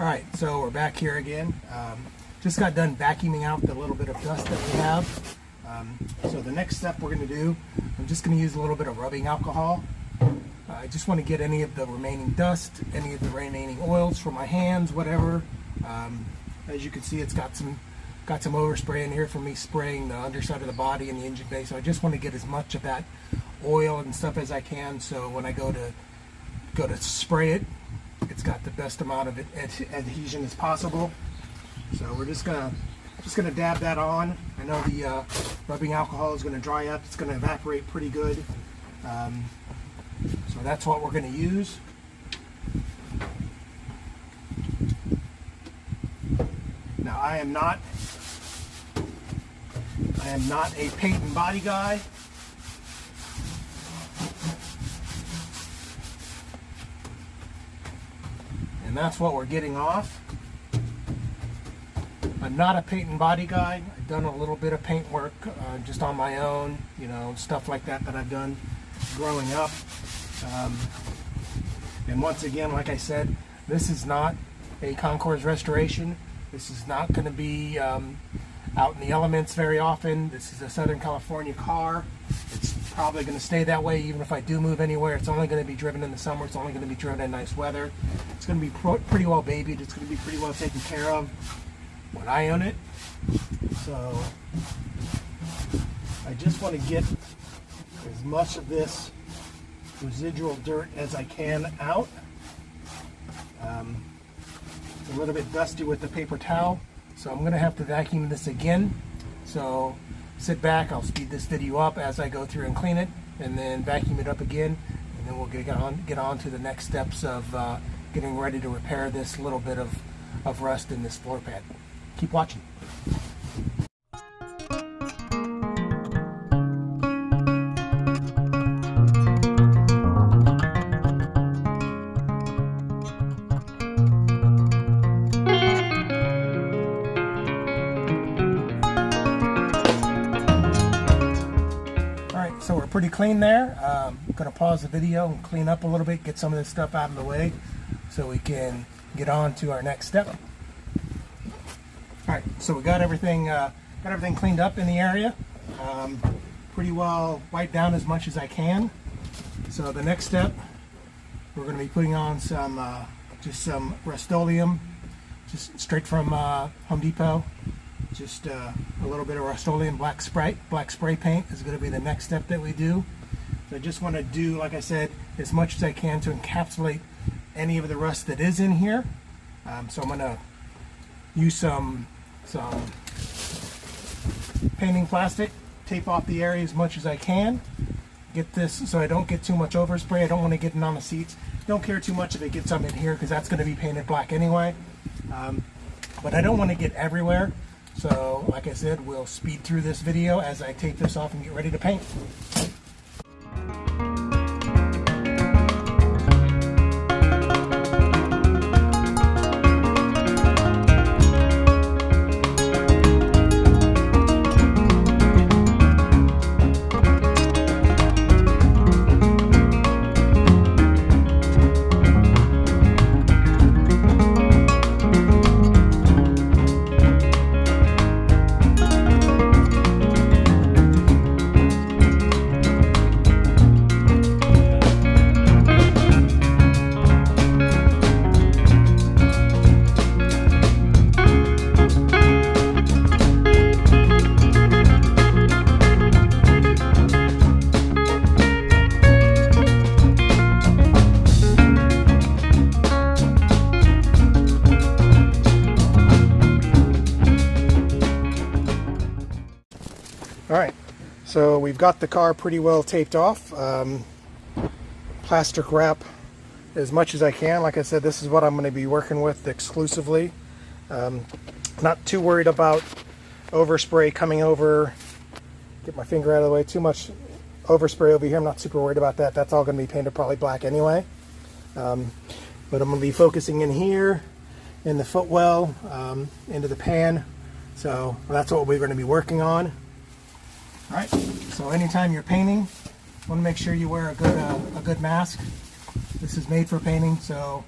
Alright, so we're back here again. Just got done vacuuming out the little bit of dust that we have. So the next step we're going to do, I'm just going to use a little bit of rubbing alcohol. I just want to get any of the remaining dust, any of the remaining oils from my hands, whatever. As you can see, it's got some overspray in here from me spraying the underside of the body and the engine bay. So I just want to get as much of that oil and stuff as I can, so when I go to spray it, it's got the best amount of adhesion as possible. So we're just gonna dab that on. I know the rubbing alcohol is going to dry up. It's going to evaporate pretty good. So that's what we're going to use. Now I am not a paint and body guy. And that's what we're getting off. I'm not a paint and body guy. I've done a little bit of paint work just on my own, you know, stuff like that I've done growing up. And once again, like I said, this is not a concours restoration. This is not going to be out in the elements very often. This is a Southern California car. It's probably going to stay that way even if I do move anywhere. It's only going to be driven in the summer. It's only going to be driven in nice weather. It's going to be pretty well babied. It's going to be pretty well taken care of when I own it. So I just want to get as much of this residual dirt as I can out. It's a little bit dusty with the paper towel, so I'm going to have to vacuum this again. So sit back, I'll speed this video up as I go through and clean it, and then vacuum it up again, and then we'll get on to the next steps of getting ready to repair this little bit of rust in this floor pad. Keep watching. So we're pretty clean there. I'm going to pause the video and clean up a little bit, get some of this stuff out of the way so we can get on to our next step. Alright, so we got everything cleaned up in the area. Pretty well wiped down as much as I can. So the next step, we're going to be putting on just some Rust-Oleum, just straight from Home Depot. Just a little bit of Rust-Oleum black spray paint is going to be the next step that we do. So I just want to do, like I said, as much as I can to encapsulate any of the rust that is in here. So I'm going to use some painting plastic, tape off the area as much as I can. Get this so I don't get too much overspray. I don't want to get it on the seats. Don't care too much if it gets some in here because that's going to be painted black anyway. But I don't want to get everywhere. So, like I said, we'll speed through this video as I take this off and get ready to paint. Alright, so we've got the car pretty well taped off. Plastic wrap as much as I can. Like I said, this is what I'm going to be working with exclusively. Not too worried about overspray coming over. Get my finger out of the way. Too much overspray over here. I'm not super worried about that. That's all going to be painted probably black anyway. But I'm going to be focusing in here, in the footwell, into the pan. So that's what we're going to be working on. Alright, so anytime you're painting, you want to make sure you wear a good mask. This is made for painting, so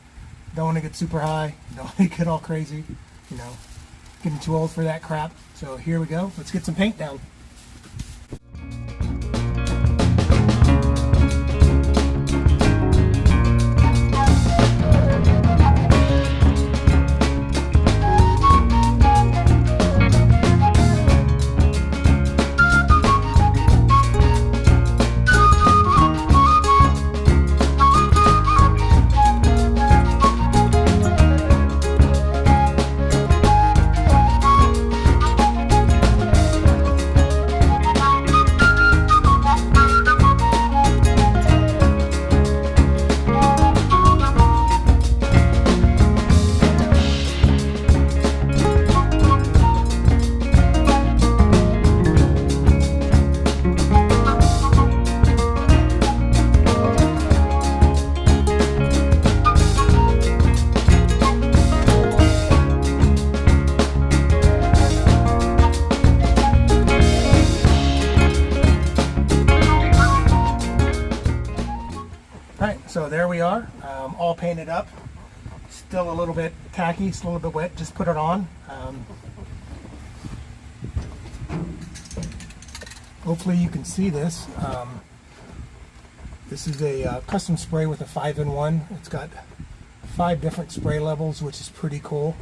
Don't want to get super high. Don't want to get all crazy. You know, getting too old for that crap. So here we go. Let's get some paint down. So there we are, all painted up. Still a little bit tacky, still a little bit wet. Just put it on. Hopefully you can see this. This is a custom spray with a 5-in-1. It's got 5 different spray levels, which is pretty cool.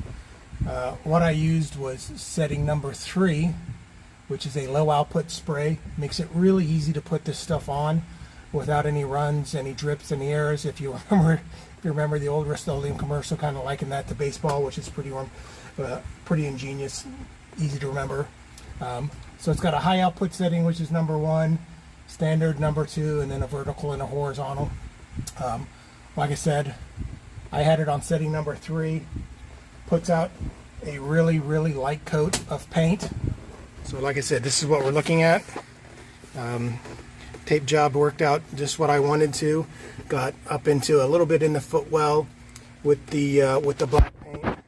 What I used was setting number 3, which is a low output spray. Makes it really easy to put this stuff on without any runs, any drips, any errors. If you remember the old Restomod commercial, kind of liking that to baseball, which is pretty ingenious, easy to remember. So it's got a high output setting, which is number 1, standard number 2, and then a vertical and a horizontal. Like I said, I had it on setting number 3. Puts out a really light coat of paint. So like I said, this is what we're looking at. Tape job worked out just what I wanted to. Got up into a little bit in the footwell with the black paint.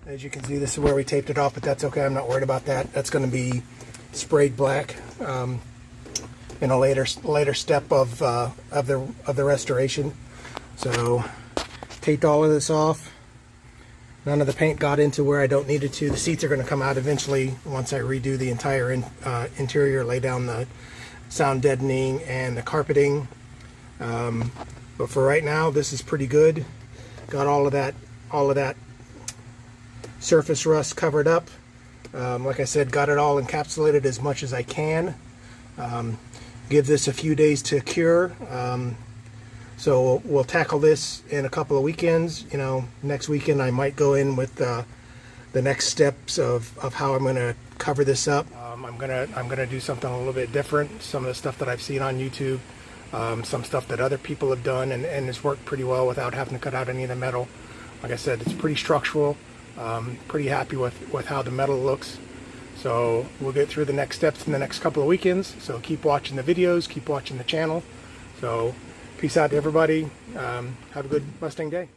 As you can see, this is where we taped it off, but that's okay. I'm not worried about that. That's going to be sprayed black in a later step of the restoration. So taped all of this off. None of the paint got into where I don't need it to. The seats are going to come out eventually once I redo the entire interior, lay down the sound deadening and the carpeting. But for right now, this is pretty good. Got all of that surface rust covered up. Like I said, got it all encapsulated as much as I can. Give this a few days to cure. So we'll tackle this in a couple of weekends. You know, next weekend I might go in with the next steps of how I'm going to cover this up. I'm gonna do something a little bit different. Some of the stuff that I've seen on YouTube, some stuff that other people have done, and it's worked pretty well without having to cut out any of the metal. Like I said, it's pretty structural. Pretty happy with how the metal looks. So we'll get through the next steps in the next couple of weekends. So keep watching the videos, keep watching the channel. So peace out to everybody. Have a good Mustang day.